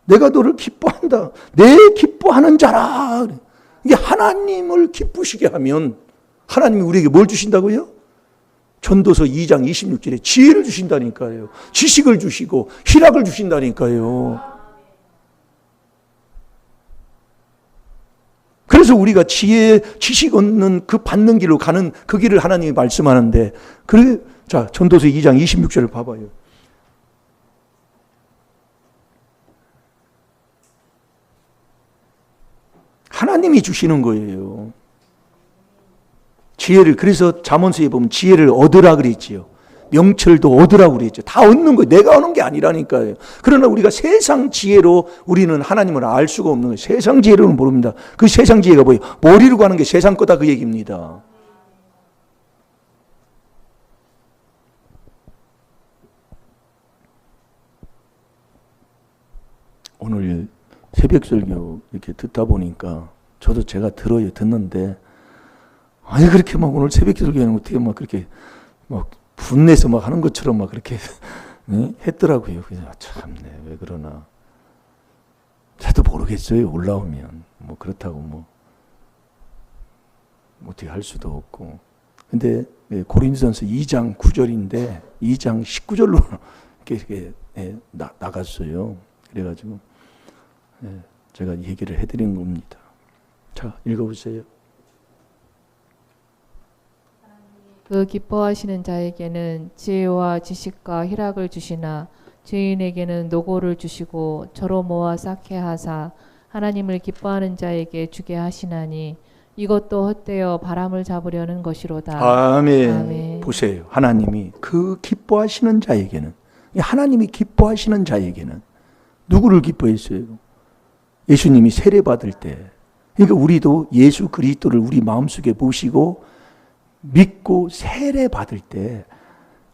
내가 너를 기뻐한다, 내 기뻐하는 자라. 이게 하나님을 기쁘시게 하면 하나님이 우리에게 뭘 주신다고요? 전도서 2장 26절에 지혜를 주신다니까요. 지식을 주시고 희락을 주신다니까요. 그래서 우리가 지식 얻는 그 받는 길로 가는 그 길을 하나님이 말씀하는데, 자, 전도서 2장 26절을 봐봐요. 하나님이 주시는 거예요. 지혜를, 그래서 잠언서에 보면 지혜를 얻으라 그랬지요. 명철도 얻으라고 그랬죠. 다 얻는 거예요. 내가 얻는 게 아니라니까요. 그러나 우리가 세상 지혜로 우리는 하나님을 알 수가 없는 거예요. 세상 지혜로는 모릅니다. 그 세상 지혜가 뭐예요? 머리로 가는 게 세상 거다, 그 얘기입니다. 오늘 새벽 설교 이렇게 듣다 보니까 저도 제가 듣는데, 아니 그렇게 막 오늘 새벽 설교는 어떻게 막 그렇게 막 분내서 막 하는 것처럼 막 그렇게 했더라고요. 그래서 참네, 왜 그러나. 저도 모르겠어요. 올라오면 그렇다고 어떻게 할 수도 없고. 근데 고린도전서 2장 9절인데 2장 19절로 이렇게 나갔어요. 그래가지고 제가 얘기를 해드린 겁니다. 자, 읽어보세요. 그 기뻐하시는 자에게는 지혜와 지식과 희락을 주시나 죄인에게는 노고를 주시고 저로 모아 쌓게 하사 하나님을 기뻐하는 자에게 주게 하시나니 이것도 헛되어 바람을 잡으려는 것이로다. 아멘. 아멘. 보세요. 하나님이 그 기뻐하시는 자에게는, 하나님이 기뻐하시는 자에게는 누구를 기뻐했어요? 예수님이 세례 받을 때. 그러니까 우리도 예수 그리스도를 우리 마음속에 모시고 믿고 세례 받을 때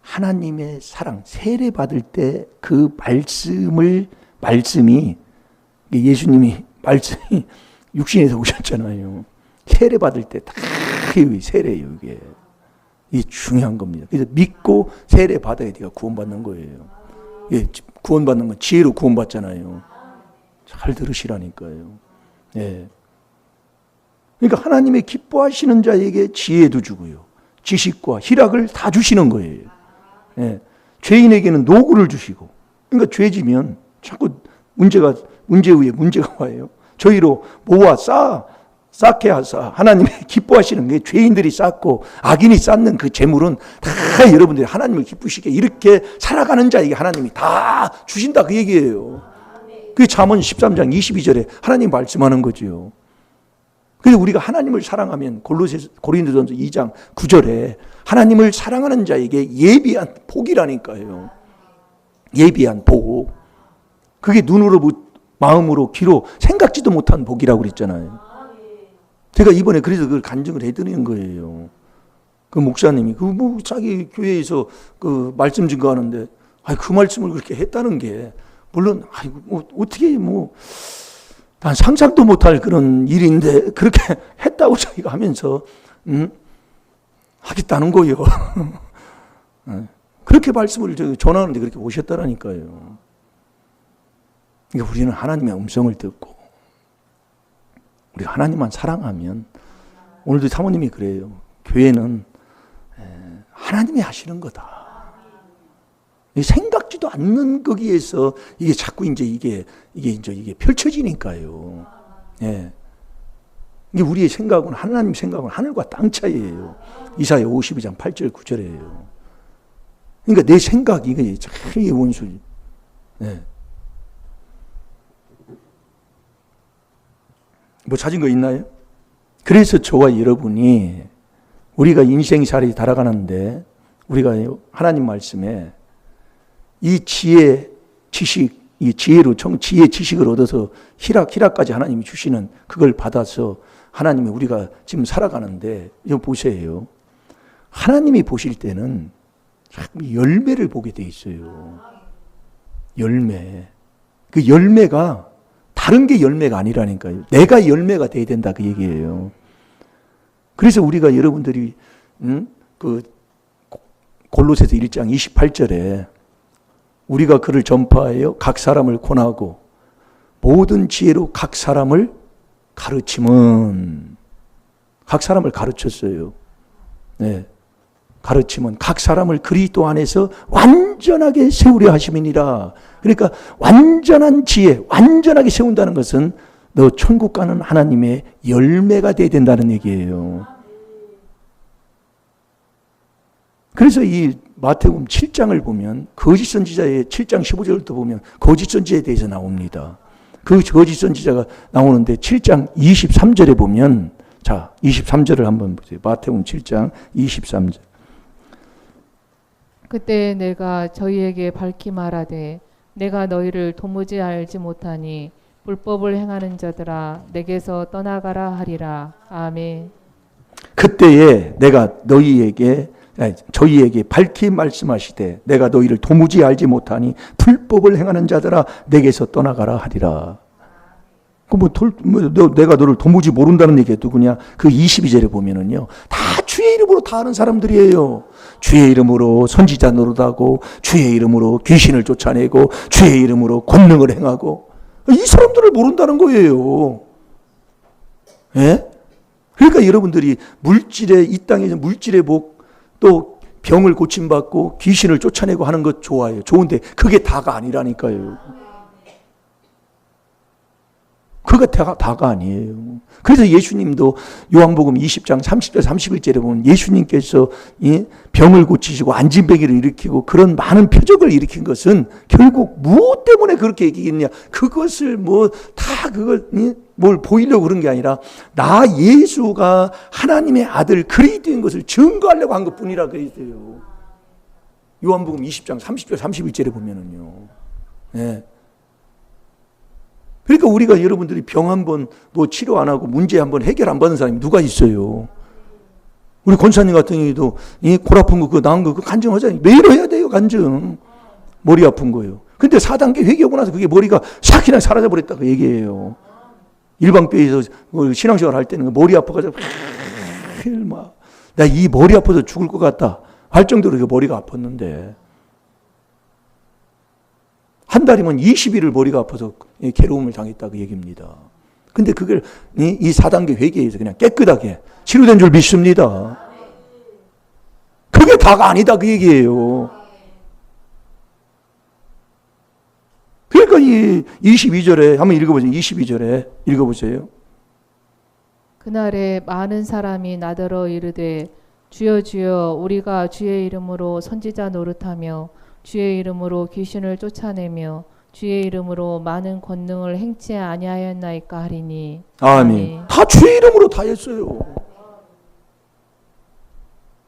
하나님의 사랑, 세례 받을 때 그 말씀이 예수님이 말씀이 육신에서 오셨잖아요. 세례 받을 때 다 세례예요. 이게 중요한 겁니다. 그래서 믿고 세례 받아야 돼요. 구원받는 거예요. 구원받는 건 지혜로 구원받잖아요. 잘 들으시라니까요. 그러니까 하나님의 기뻐하시는 자에게 지혜도 주고요, 지식과 희락을 다 주시는 거예요. 죄인에게는 노고를 주시고, 그러니까 죄지면 자꾸 문제 위에 문제가 와요. 저희로 모아 쌓게 하사 하나님이 기뻐하시는 게, 죄인들이 쌓고 악인이 쌓는 그 재물은 다 여러분들이 하나님을 기쁘시게 이렇게 살아가는 자에게 하나님이 다 주신다, 그 얘기예요. 그게 잠언 13장 22절에 하나님 말씀하는 거죠. 그래서 우리가 하나님을 사랑하면 고린도전서 2장 9절에 하나님을 사랑하는 자에게 예비한 복이라니까요. 예비한 복. 그게 눈으로, 마음으로, 귀로 생각지도 못한 복이라고 그랬잖아요. 제가 이번에 그래서 그걸 간증을 해드리는 거예요. 그 목사님이 자기 교회에서 그 말씀 증거하는데, 그 말씀을 그렇게 했다는 게 물론 어떻게 난 상상도 못할 그런 일인데 그렇게 했다고 자기가 하면서 하겠다는 거예요. 그렇게 말씀을 전하는데 그렇게 오셨다라니까요. 그러니까 우리는 하나님의 음성을 듣고 우리가 하나님만 사랑하면, 오늘도 사모님이 그래요. 교회는 하나님이 하시는 거다. 생각지도 않는 거기에서 이게 자꾸 이게 펼쳐지니까요. 예. 이게 우리의 생각은, 하나님 생각은 하늘과 땅 차이예요. 이사야 52장 8절 9절이에요. 그러니까 내 생각이 이게 참 원수. 예. 뭐 찾은 거 있나요? 그래서 저와 여러분이 우리가 인생살이 달아가는데 우리가 하나님 말씀에 이 지혜, 지식, 이 지혜로 지혜, 지식을 얻어서 희락까지 하나님이 주시는 그걸 받아서 하나님이 우리가 지금 살아가는데, 이거 보세요. 하나님이 보실 때는 열매를 보게 돼 있어요. 열매. 그 열매가 다른 게 열매가 아니라니까요. 내가 열매가 돼야 된다 그 얘기예요. 그래서 우리가 여러분들이 그 골로새서 1장 28절에 우리가 그를 전파하여 각 사람을 권하고 모든 지혜로 각 사람을 가르침은, 각 사람을 가르쳤어요. 네. 가르침은 각 사람을 그리스도 안에서 완전하게 세우려 하심이니라. 그러니까 완전한 지혜, 완전하게 세운다는 것은 너 천국 가는 하나님의 열매가 돼야 된다는 얘기예요. 그래서 이 마태복음 7장을 보면 거짓 선지자의 7장 15절부터 보면 거짓 선지자에 대해서 나옵니다. 그 거짓 선지자가 나오는데 7장 23절에 보면, 자 23절을 한번 보세요. 마태복음 7장 23절. 그때 내가 저희에게 밝히 말하되 내가 너희를 도무지 알지 못하니 불법을 행하는 자들아 내게서 떠나가라 하리라. 아멘. 그때에 내가 저희에게 밝히 말씀하시되 내가 너희를 도무지 알지 못하니 불법을 행하는 자들아 내게서 떠나가라 하리라. 내가 너를 도무지 모른다는 얘기가 누구냐? 그 22절에 보면은요, 다 주의 이름으로 다 아는 사람들이에요. 주의 이름으로 선지자 노릇하고, 주의 이름으로 귀신을 쫓아내고, 주의 이름으로 권능을 행하고, 이 사람들을 모른다는 거예요. 예? 그러니까 여러분들이 이 땅에서 물질의 복, 또 병을 고침받고 귀신을 쫓아내고 하는 것 좋아해요. 좋은데 그게 다가 아니라니까요. 그게 다가 아니에요. 그래서 예수님도 요한복음 20장 30절 31절에 보면 예수님께서 병을 고치시고 안진뱅이를 일으키고 그런 많은 표적을 일으킨 것은 결국 무엇 때문에 그렇게 얘기했냐? 그것을 뭘 보이려고 그런 게 아니라 나 예수가 하나님의 아들 그리스도인 것을 증거하려고 한 것뿐이라 그랬어요. 요한복음 20장 30절 31절에 보면은요. 네. 그러니까 우리가 여러분들이 병 한번 치료 안 하고 문제 한번 해결 안 받은 사람이 누가 있어요? 우리 권사님 같은 경우도 골 아픈 거 그거 나은 거 그거 간증하잖아요. 매일 해야 돼요. 간증. 머리 아픈 거예요. 근데 4단계 회개하고 나서 그게 머리가 싹 그냥 사라져 버렸다 그 얘기예요. 일방교회에서 신앙생활 할 때는 머리 아파가지고 나 이 머리 아파서 죽을 것 같다 할 정도로 그 머리가 아팠는데 한 달이면 20일을 머리가 아파서 괴로움을 당했다 그 얘기입니다. 근데 그걸 이 4단계 회개에서 그냥 깨끗하게 치료된 줄 믿습니다. 그게 다가 아니다 그 얘기예요. 그러니까 이 22절에 한번 읽어보세요. 22절에 읽어보세요. 그날에 많은 사람이 나더러 이르되 주여 주여 우리가 주의 이름으로 선지자 노릇하며 주의 이름으로 귀신을 쫓아내며 주의 이름으로 많은 권능을 행치 아니하였나이까 하리니. 아멘. 다 주의 이름으로 다 했어요.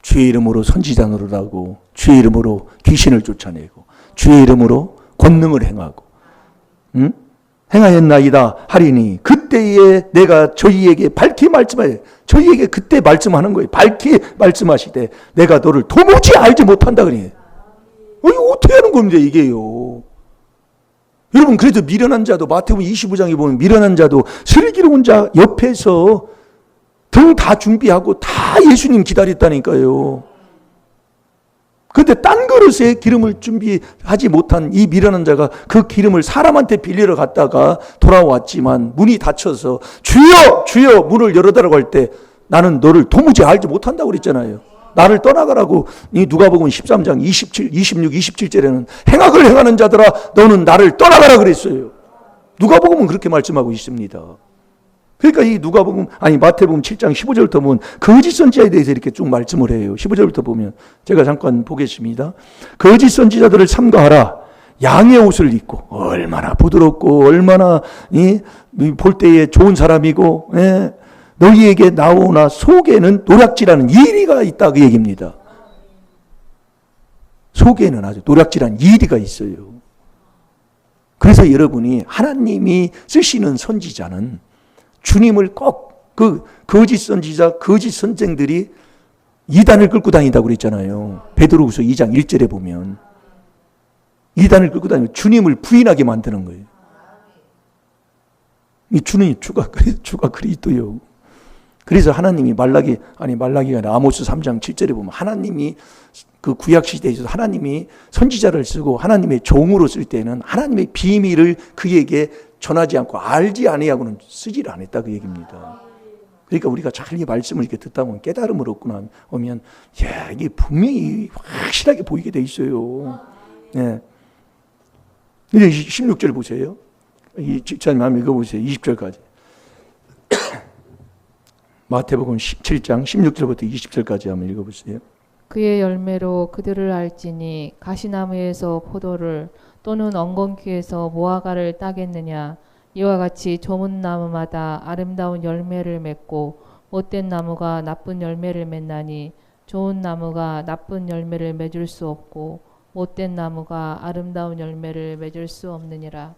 주의 이름으로 선지자 노릇하고 주의 이름으로 귀신을 쫓아내고 주의 이름으로 권능을 행하고 행하였나이다 하리니 그때에 내가 저희에게 밝히 말씀하여 저희에게 그때 말씀하는 거예요. 밝히 말씀하시되 내가 너를 도무지 알지 못한다 그러니 이거 어떻게 하는 겁니다, 이게요. 여러분, 그래도 미련한 자도, 마태복음 25장에 보면 미련한 자도 슬기로운 자 옆에서 등 다 준비하고 다 예수님 기다렸다니까요. 근데 딴 그릇에 기름을 준비하지 못한 이 미련한 자가 그 기름을 사람한테 빌리러 갔다가 돌아왔지만 문이 닫혀서 주여 주여 문을 열어달라고 할 때 나는 너를 도무지 알지 못한다고 그랬잖아요. 나를 떠나가라고. 이 누가복음 13장 26, 27절에는 행악을 행하는 자들아 너는 나를 떠나가라 그랬어요. 누가복음은 그렇게 말씀하고 있습니다. 그러니까 이 마태복음 7장 15절부터 보면 거짓 선지자에 대해서 이렇게 쭉 말씀을 해요. 15절부터 보면 제가 잠깐 보겠습니다. 거짓 선지자들을 삼가하라. 양의 옷을 입고 얼마나 부드럽고 얼마나 볼 때에 좋은 사람이고 너희에게 나오나 속에는 노략질하는 이리가 있다 그 얘기입니다. 속에는 아주 노략질한 이리가 있어요. 그래서 여러분이 하나님이 쓰시는 선지자는 주님을 꼭 그 거짓 선지자, 거짓 선생들이 이단을 끌고 다닌다고 그랬잖아요. 베드로후서 2장 1절에 보면 이단을 끌고 다니면 주님을 부인하게 만드는 거예요. 이 주님이 주가 그리스도요. 그래서 하나님이 말라기가 아니라 아모스 3장 7절에 보면 하나님이 그 구약 시대에 있어서 하나님이 선지자를 쓰고 하나님의 종으로 쓸 때는 하나님의 비밀을 그에게 전하지 않고 알지 아니하고는 쓰지를 않았다 그 얘기입니다. 그러니까 우리가 잘 이 말씀을 이렇게 듣다 보면 깨달음을 얻고 나면 이게 분명히 확실하게 보이게 돼 있어요. 네. 이제 16절 보세요. 이 집사님 한번 읽어보세요. 20절까지. 마태복음 17장 16절부터 20절까지 한번 읽어보세요. 그의 열매로 그들을 알지니 가시나무에서 포도를 또는 엉겅퀴에서 무화과를 따겠느냐. 이와 같이 좋은 나무마다 아름다운 열매를 맺고 못된 나무가 나쁜 열매를 맺나니 좋은 나무가 나쁜 열매를 맺을 수 없고 못된 나무가 아름다운 열매를 맺을 수 없느니라.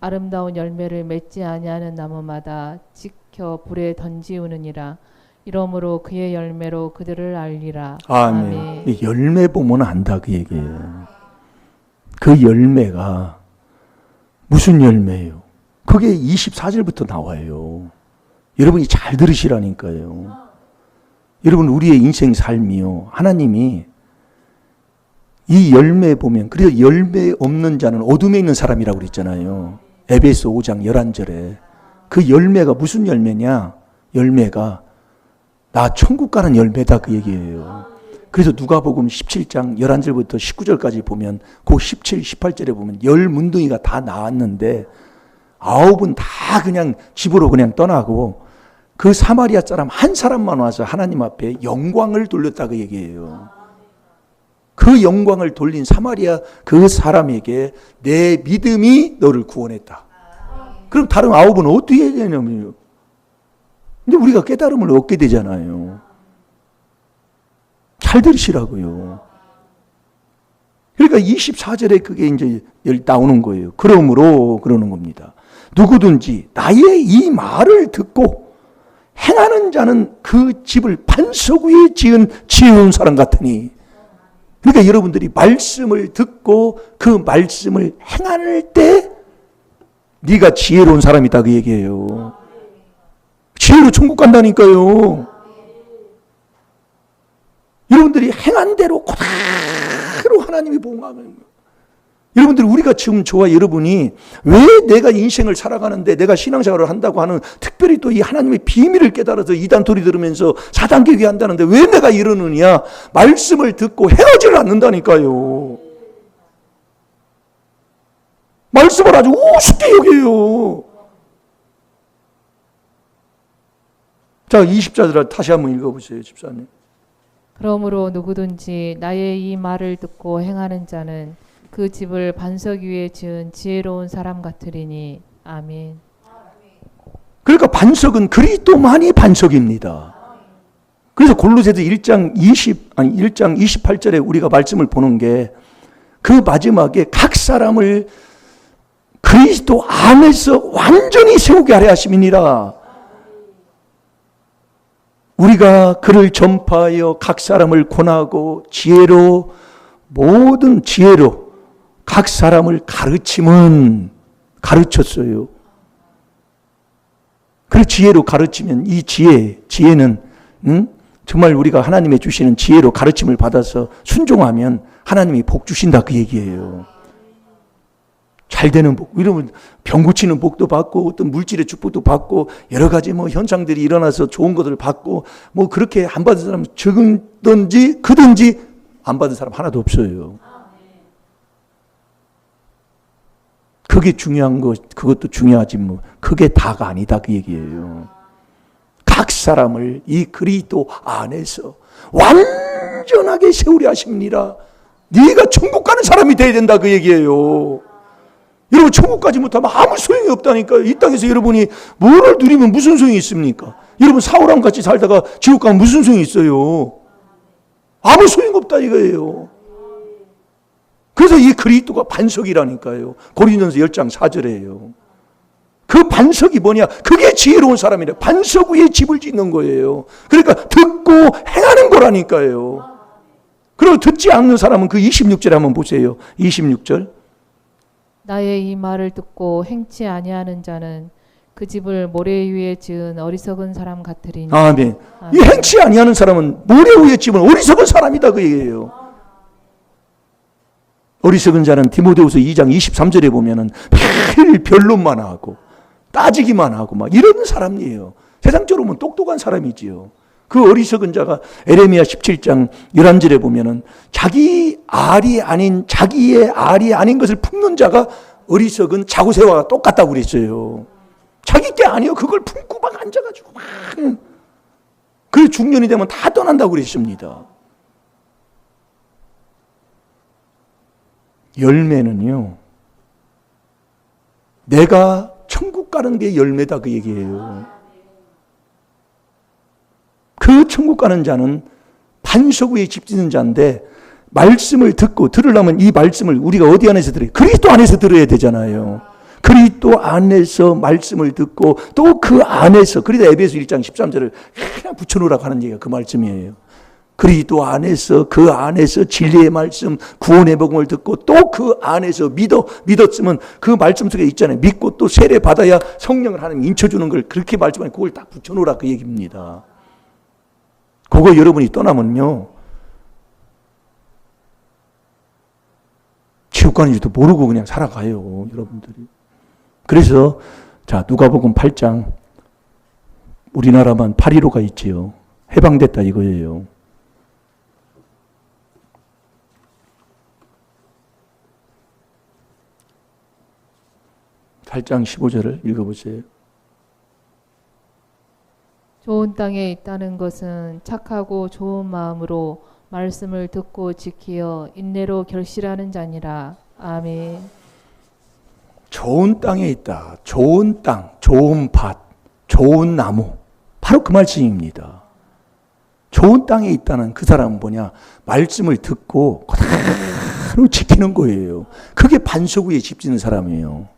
아름다운 열매를 맺지 아니하는 나무마다 지켜 불에 던지우느니라. 이러므로 그의 열매로 그들을 알리라. 아멘. 열매 보면 안다 그 얘기예요. 그 열매가 무슨 열매예요? 그게 24절부터 나와요. 여러분이 잘 들으시라니까요. 여러분 우리의 인생 삶이요. 하나님이 이 열매 보면 그래서 열매 없는 자는 어둠에 있는 사람이라고 그랬잖아요. 에베소 5장 11절에. 그 열매가 무슨 열매냐? 열매가 나 천국 가는 열매다 그 얘기예요. 그래서 누가복음 17장 11절부터 19절까지 보면 그 17, 18절에 보면 열 문둥이가 다 나왔는데 9은 다 그냥 집으로 그냥 떠나고 그 사마리아 사람 한 사람만 와서 하나님 앞에 영광을 돌렸다 그 얘기예요. 그 영광을 돌린 사마리아 그 사람에게 내 믿음이 너를 구원했다. 그럼 다른 9은 어떻게 해야 되냐면요. 근데 우리가 깨달음을 얻게 되잖아요. 잘 들으시라고요. 그러니까 24절에 그게 이제 나오는 거예요. 그러므로 그러는 겁니다. 누구든지 나의 이 말을 듣고 행하는 자는 그 집을 반석 위에 지은 사람 같으니. 그러니까 여러분들이 말씀을 듣고 그 말씀을 행할 때 네가 지혜로운 사람이다 그 얘기예요. 지혜로 천국 간다니까요. 여러분들이 행한 대로 그대로 하나님이 보응하는 거예요. 여러분들 우리가 지금 저와 여러분이 왜 내가 인생을 살아가는데 내가 신앙생활을 한다고 하는 특별히 또 이 하나님의 비밀을 깨달아서 이단 소리 들으면서 사단계기 한다는데 왜 내가 이러느냐. 말씀을 듣고 헤어지를 않는다니까요. 말씀을 아주 우습게 여겨요. 자 20절 다시 한번 읽어보세요 집사님. 그러므로 누구든지 나의 이 말을 듣고 행하는 자는 그 집을 반석 위에 지은 지혜로운 사람 같으리니. 아멘. 그러니까 반석은 그리스도만이 반석입니다. 그래서 골로새서 1장 28절에 우리가 말씀을 보는 게 그 마지막에 각 사람을 그리스도 안에서 완전히 세우게 하려 하심이니라. 우리가 그를 전파하여 각 사람을 권하고 지혜로 모든 지혜로 각 사람을 가르쳤어요. 그 지혜로 가르치면 이 지혜는 정말 우리가 하나님의 주시는 지혜로 가르침을 받아서 순종하면 하나님이 복 주신다 그 얘기예요. 잘 되는 복, 이러면 병 고치는 복도 받고 어떤 물질의 축복도 받고 여러 가지 뭐 현상들이 일어나서 좋은 것을 받고 뭐 그렇게 안 받은 사람 적은든지 크든지 안 받은 사람 하나도 없어요. 그게 중요한 거, 그것도 중요하지 뭐 그게 다가 아니다 그 얘기예요. 각 사람을 이 그리스도 안에서 완전하게 세우려 하십니다. 네가 천국 가는 사람이 돼야 된다 그 얘기예요. 여러분 천국 가지 못하면 아무 소용이 없다니까. 이 땅에서 여러분이 뭐를 누리면 무슨 소용이 있습니까? 여러분 사울랑 같이 살다가 지옥 가면 무슨 소용이 있어요? 아무 소용 없다 이거예요. 그래서 이 그리스도가 반석이라니까요. 고린도전서 10장 4절에요. 그 반석이 뭐냐? 그게 지혜로운 사람이래. 반석 위에 집을 짓는 거예요. 그러니까 듣고 행하는 거라니까요. 그리고 듣지 않는 사람은 그 26절에 한번 보세요. 26절. 나의 이 말을 듣고 행치 아니하는 자는 그 집을 모래 위에 지은 어리석은 사람 같으리니. 아멘. 이 행치 아니하는 사람은 모래 위에 지은 어리석은 사람이다 그 얘기예요. 어리석은 자는 디모데후서 2장 23절에 보면은 매일 변론만 하고 따지기만 하고 막 이런 사람이에요. 세상적으로 보면 똑똑한 사람이지요. 그 어리석은 자가 에레미야 17장 11절에 보면은 자기의 알이 아닌 것을 품는 자가 어리석은 자구새와 똑같다고 그랬어요. 자기 게 아니요. 그걸 품고 막 앉아가지고 막. 그 중년이 되면 다 떠난다고 그랬습니다. 열매는요. 내가 천국 가는 게 열매다 그 얘기예요. 그 천국 가는 자는 반석 위에 집 짓는 자인데 말씀을 듣고 들으려면 이 말씀을 우리가 어디 안에서 들어요? 그리스도 안에서 들어야 되잖아요. 그리스도 안에서 말씀을 듣고 또 그 안에서 그래서 에베소 1장 13절을 그냥 붙여놓으라고 하는 얘기가 그 말씀이에요. 그리스도 안에서 그 안에서 진리의 말씀 구원의 복음을 듣고 또 그 안에서 믿었으면 그 말씀 속에 있잖아요. 믿고 또 세례 받아야 성령을 하나님 인쳐주는 걸 그렇게 말씀하니 그걸 딱 붙여놓으라 그 얘기입니다. 그거 여러분이 떠나면요 지옥 가는지도 모르고 그냥 살아가요 여러분들이. 그래서 자 누가복음 8장 우리나라만 8.15가 있지요. 해방됐다 이거예요. 8장 15절을 읽어보세요. 좋은 땅에 있다는 것은 착하고 좋은 마음으로 말씀을 듣고 지키어 인내로 결실하는 자니라. 아멘. 좋은 땅에 있다. 좋은 땅, 좋은 밭, 좋은 나무. 바로 그 말씀입니다. 좋은 땅에 있다는 그 사람은 뭐냐? 말씀을 듣고 그대로 지키는 거예요. 그게 반석 위에 집 짓는 사람이에요.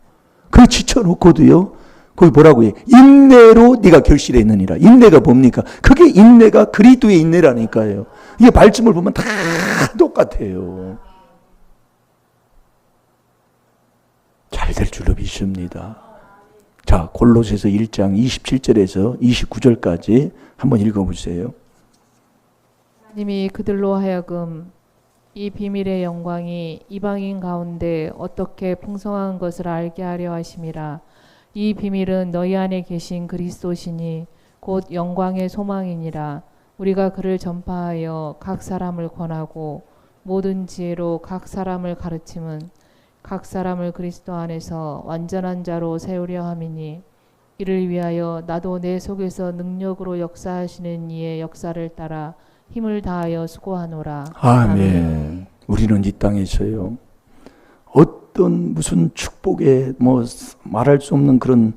그 지쳐놓고도요. 거기 뭐라고 해? 인내로 네가 결실했느니라. 인내가 뭡니까? 그게 인내가 그리스도의 인내라니까요. 이게 말씀을 보면 다 똑같아요. 잘 될 줄로 믿습니다. 자, 골로새서 1장 27절에서 29절까지 한번 읽어보세요. 하나님이 그들로 하여금 이 비밀의 영광이 이방인 가운데 어떻게 풍성한 것을 알게 하려 하심이라. 이 비밀은 너희 안에 계신 그리스도시니 곧 영광의 소망이니라. 우리가 그를 전파하여 각 사람을 권하고 모든 지혜로 각 사람을 가르침은 각 사람을 그리스도 안에서 완전한 자로 세우려 함이니 이를 위하여 나도 내 속에서 능력으로 역사하시는 이의 역사를 따라 힘을 다하여 수고하노라. 아멘. 우리는 이 땅에서요. 어떤 무슨 축복에 뭐 말할 수 없는 그런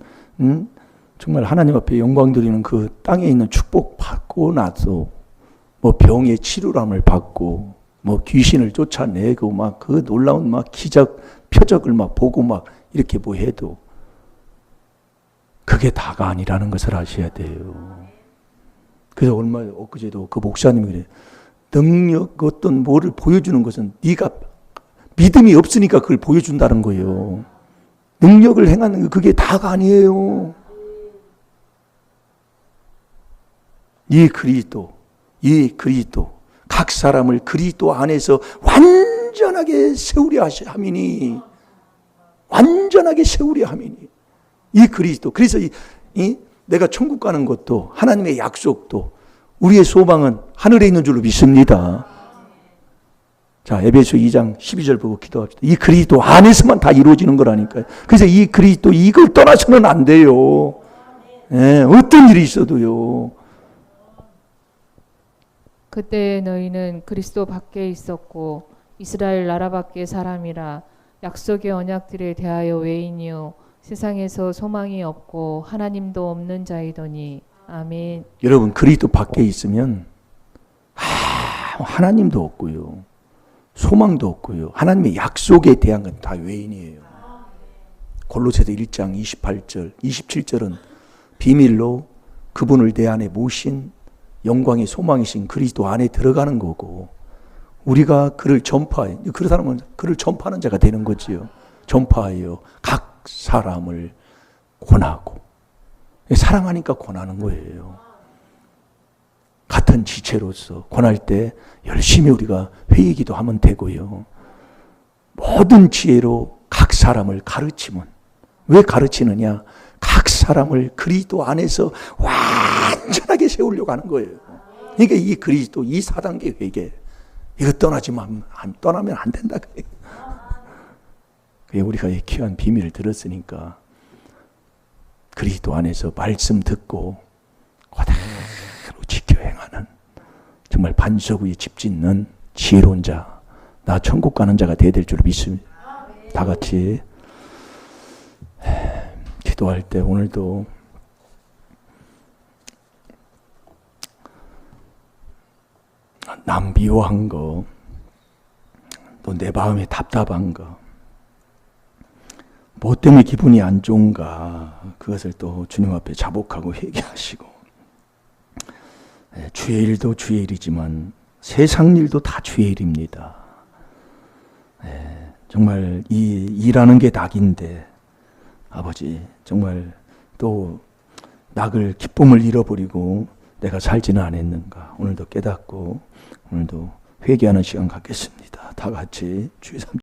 정말 하나님 앞에 영광 드리는 그 땅에 있는 축복 받고 나서 뭐 병의 치료람을 받고 뭐 귀신을 쫓아내고 막 그 놀라운 막 기적 표적을 막 보고 막 이렇게 뭐 해도 그게 다가 아니라는 것을 아셔야 돼요. 그래서 엊그제도 그 목사님이 그래. 능력 어떤 뭐를 보여주는 것은 네가 믿음이 없으니까 그걸 보여준다는 거예요. 능력을 행하는 거 그게 다가 아니에요. 이 그리스도 각 사람을 그리스도 안에서 완전하게 세우려 함이니 완전하게 세우려 함이니 이 그리스도. 그래서 내가 천국 가는 것도 하나님의 약속도 우리의 소망은 하늘에 있는 줄로 믿습니다. 자, 에베소 2장 12절 보고 기도합시다. 이 그리스도 안에서만 다 이루어지는 거라니까요. 그래서 이 그리스도 이걸 떠나서는 안 돼요. 예, 어떤 일이 있어도요. 그때 너희는 그리스도 밖에 있었고 이스라엘 나라 밖의 사람이라 약속의 언약들에 대하여 외인이요 세상에서 소망이 없고 하나님도 없는 자이더니 아멘. 여러분 그리스도 밖에 있으면 하나님도 없고요. 소망도 없고요. 하나님의 약속에 대한 건 다 외인이에요. 골로새서 1장 28절, 27절은 비밀로 그분을 내 안에 모신 영광의 소망이신 그리스도 안에 들어가는 거고 우리가 그를 전파해. 그 사람은 그를 전파하는 자가 되는 거지요. 전파하여 각 사람을 권하고 사랑하니까 권하는 거예요. 같은 지체로서 권할 때 열심히 우리가 회의기도 하면 되고요. 모든 지혜로 각 사람을 가르치면 왜 가르치느냐? 각 사람을 그리스도 안에서 완전하게 세우려고 하는 거예요. 그러니까 이 그리스도 이 4단계 회개 이거 떠나면 안 된다. 그게 우리가 이 귀한 비밀을 들었으니까 그리스도 안에서 말씀 듣고 그대로 지켜 행하는 정말 반석 위에 집 짓는 지혜로운 자, 나 천국 가는 자가 되어야 될 줄 믿습니다. 다 같이 기도할 때 오늘도 남 미워한 거, 또 내 마음에 답답한 거, 뭐 때문에 기분이 안 좋은가, 그것을 또 주님 앞에 자복하고 회개하시고, 주의 일도 주의 일이지만 세상 일도 다 주의 일입니다. 정말 이 일하는 게 낙인데 아버지 정말 또 낙을 기쁨을 잃어버리고 내가 살지는 않았는가. 오늘도 깨닫고 오늘도 회개하는 시간 갖겠습니다. 다 같이 주의 삼